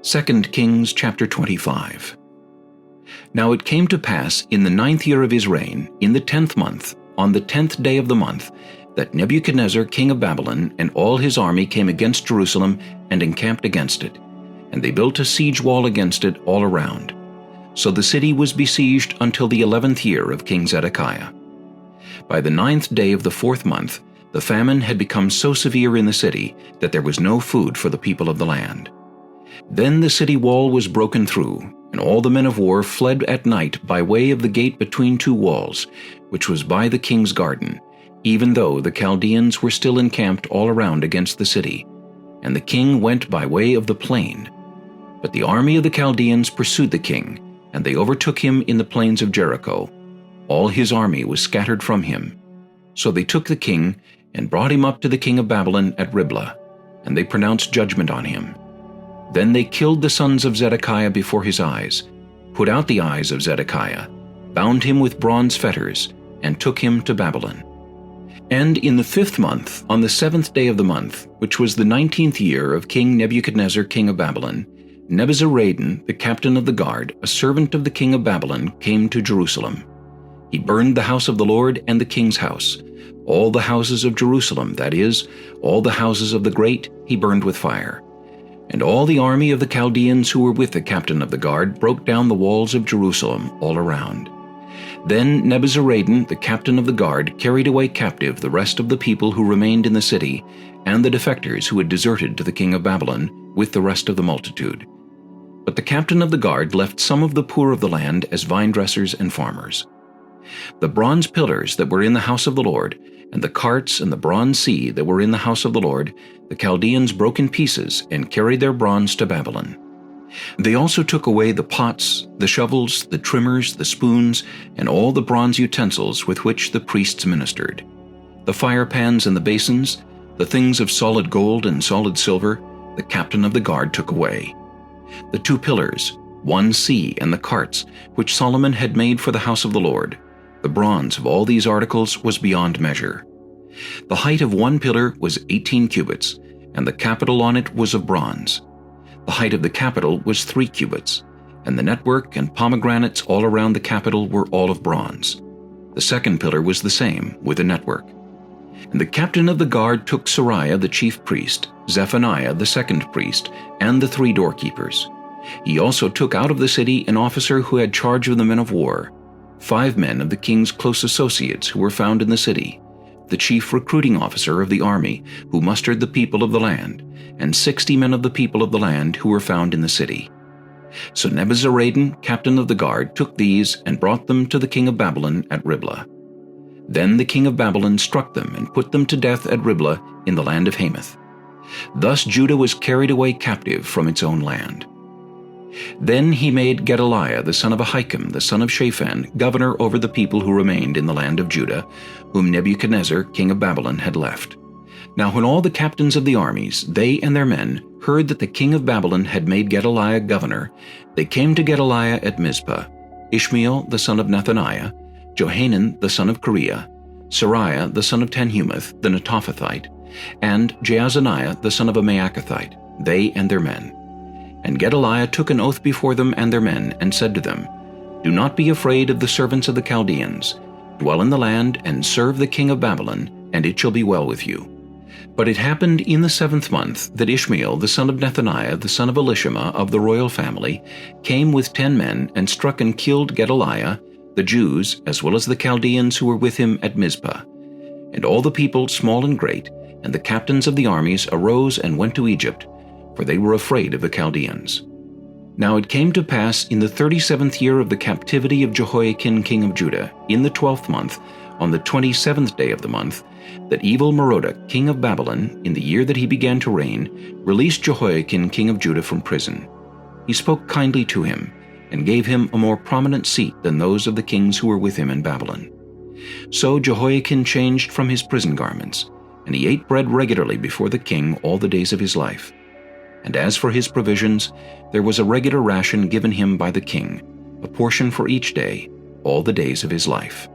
2 Kings chapter 25. Now it came to pass in the 9th year of his reign, in the 10th month, on the 10th day of the month, that Nebuchadnezzar king of Babylon and all his army came against Jerusalem and encamped against it. And they built a siege wall against it all around. So the city was besieged until the 11th year of King Zedekiah. By the 9th day of the 4th month, the famine had become so severe in the city that there was no food for the people of the land. Then the city wall was broken through, and all the men of war fled at night by way of the gate between two walls, which was by the king's garden, even though the Chaldeans were still encamped all around against the city. And the king went by way of the plain. But the army of the Chaldeans pursued the king, and they overtook him in the plains of Jericho. All his army was scattered from him. So they took the king, and brought him up to the king of Babylon at Riblah, and they pronounced judgment on him. Then they killed the sons of Zedekiah before his eyes, put out the eyes of Zedekiah, bound him with bronze fetters, and took him to Babylon. And in the 5th month, on the 7th day of the month, which was the 19th year of King Nebuchadnezzar king of Babylon, Nebuzaradan, the captain of the guard, a servant of the king of Babylon, came to Jerusalem. He burned the house of the Lord and the king's house, all the houses of Jerusalem, that is, all the houses of the great, he burned with fire. And all the army of the Chaldeans who were with the captain of the guard broke down the walls of Jerusalem all around. Then Nebuzaradan, the captain of the guard, carried away captive the rest of the people who remained in the city, and the defectors who had deserted to the king of Babylon, with the rest of the multitude. But the captain of the guard left some of the poor of the land as vinedressers and farmers. The bronze pillars that were in the house of the Lord, and the carts and the bronze sea that were in the house of the Lord, the Chaldeans broke in pieces and carried their bronze to Babylon. They also took away the pots, the shovels, the trimmers, the spoons, and all the bronze utensils with which the priests ministered. The firepans and the basins, the things of solid gold and solid silver, the captain of the guard took away. The 2 pillars, one sea, and the carts, which Solomon had made for the house of the Lord, the bronze of all these articles was beyond measure. The height of one pillar was 18 cubits, and the capital on it was of bronze. The height of the capital was 3 cubits, and the network and pomegranates all around the capital were all of bronze. The 2nd pillar was the same, with a network. And the captain of the guard took Seraiah the chief priest, Zephaniah the 2nd priest, and the 3 doorkeepers. He also took out of the city an officer who had charge of the men of war, 5 men of the king's close associates who were found in the city, the chief recruiting officer of the army who mustered the people of the land, and 60 men of the people of the land who were found in the city. So Nebuzaradan, captain of the guard, took these and brought them to the king of Babylon at Riblah. Then the king of Babylon struck them and put them to death at Riblah in the land of Hamath. Thus Judah was carried away captive from its own land. Then he made Gedaliah the son of Ahikam, the son of Shaphan, governor over the people who remained in the land of Judah, whom Nebuchadnezzar king of Babylon had left. Now when all the captains of the armies, they and their men, heard that the king of Babylon had made Gedaliah governor, they came to Gedaliah at Mizpah, Ishmael the son of Nethaniah, Johanan the son of Kareah, Seraiah the son of Tanhumeth the Netophathite, and Jaazaniah the son of a Maacathite, they and their men. And Gedaliah took an oath before them and their men, and said to them, Do not be afraid of the servants of the Chaldeans. Dwell in the land, and serve the king of Babylon, and it shall be well with you. But it happened in the 7th month that Ishmael the son of Nethaniah, the son of Elishama of the royal family, came with 10 men, and struck and killed Gedaliah, the Jews, as well as the Chaldeans who were with him at Mizpah. And all the people, small and great, and the captains of the armies arose and went to Egypt, for they were afraid of the Chaldeans. Now it came to pass in the 37th year of the captivity of Jehoiakim king of Judah, in the 12th month, on the 27th day of the month, that evil Merodach king of Babylon, in the year that he began to reign, released Jehoiakim king of Judah from prison. He spoke kindly to him, and gave him a more prominent seat than those of the kings who were with him in Babylon. So Jehoiakim changed from his prison garments, and he ate bread regularly before the king all the days of his life. And as for his provisions, there was a regular ration given him by the king, a portion for each day, all the days of his life.